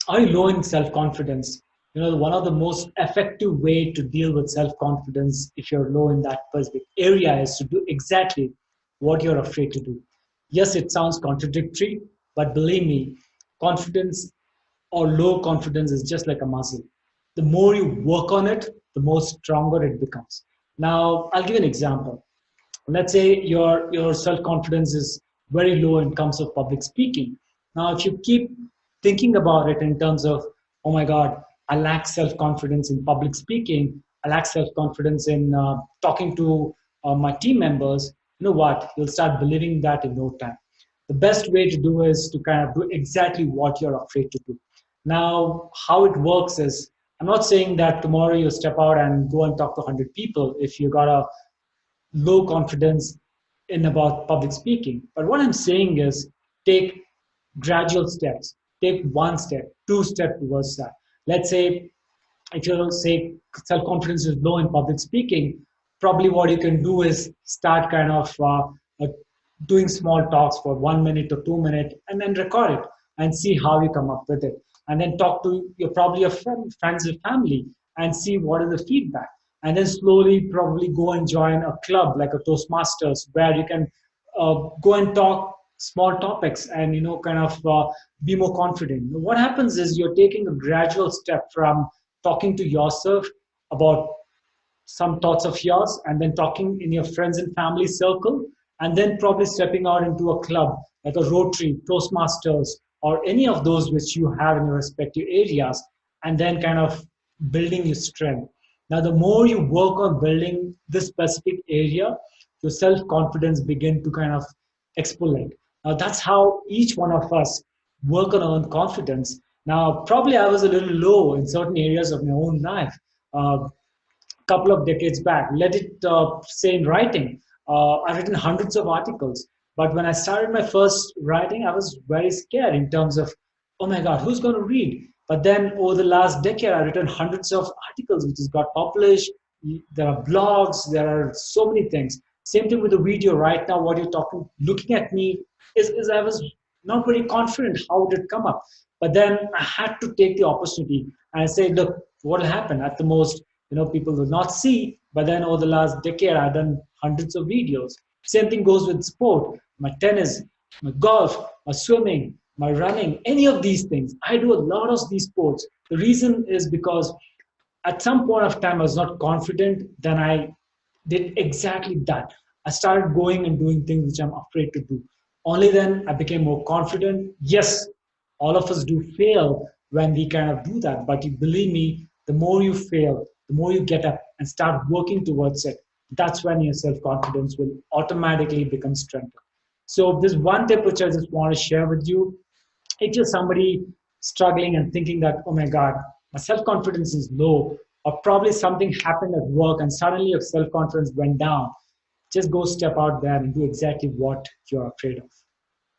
Are you low in self-confidence? One of the most effective way to deal with self-confidence if you're low in that specific area is to do exactly what you're afraid to do. Yes, it sounds contradictory, but believe me, confidence or low confidence is just like a muscle. The more you work on it, the more stronger it becomes. Now, I'll give you an example. Let's say your self-confidence is very low in terms of public speaking. Now if you keep thinking about it in terms of, oh my god, I lack self-confidence in public speaking, I lack self-confidence in talking to my team members, you know what, you'll start believing that in no time. The best way to do is to kind of do exactly what you're afraid to do. Now how it works is, I'm not saying that tomorrow you step out and go and talk to 100 people if you got a low confidence in about public speaking. But what I'm saying is take gradual steps. Take one step, two steps towards that. Let's say if you say self-confidence is low in public speaking, probably what you can do is start kind of doing small talks for 1 minute or 2 minutes and then record it and see how you come up with it. And then talk to your probably your friends and family and see what is the feedback. And then slowly probably go and join a club like a Toastmasters where you can go and talk small topics and kind of be more confident. What happens is you're taking a gradual step from talking to yourself about some thoughts of yours and then talking in your friends and family circle and then probably stepping out into a club like a Rotary, Toastmasters, or any of those which you have in your respective areas, and then kind of building your strength. Now the more you work on building this specific area, your self-confidence begin to kind of explode. Now that's how each one of us work on our own confidence. Now probably I was a little low in certain areas of my own life. Couple of decades back. Let it say in writing. I've written hundreds of articles, but when I started my first writing, I was very scared in terms of, oh my God, who's going to read? But then over the last decade, I've written hundreds of articles which has got published. There are blogs, there are so many things. Same thing with the video right now, what you're talking, looking at me is I was not very confident how it would come up. But then I had to take the opportunity and say, look, what will happen at the most, people will not see, but then over the last decade, I've done hundreds of videos. Same thing goes with sport, my tennis, my golf, my swimming, my running, any of these things. I do a lot of these sports. The reason is because at some point of time, I was not confident, then I did exactly that. I started going and doing things which I'm afraid to do. Only then I became more confident. Yes, all of us do fail when we kind of do that, but you believe me, the more you fail, the more you get up and start working towards it, that's when your self-confidence will automatically become stronger. So this one tip which I just want to share with you, if you're somebody struggling and thinking that, oh my God, my self-confidence is low, or probably something happened at work and suddenly your self-confidence went down, just go step out there and do exactly what you're afraid of.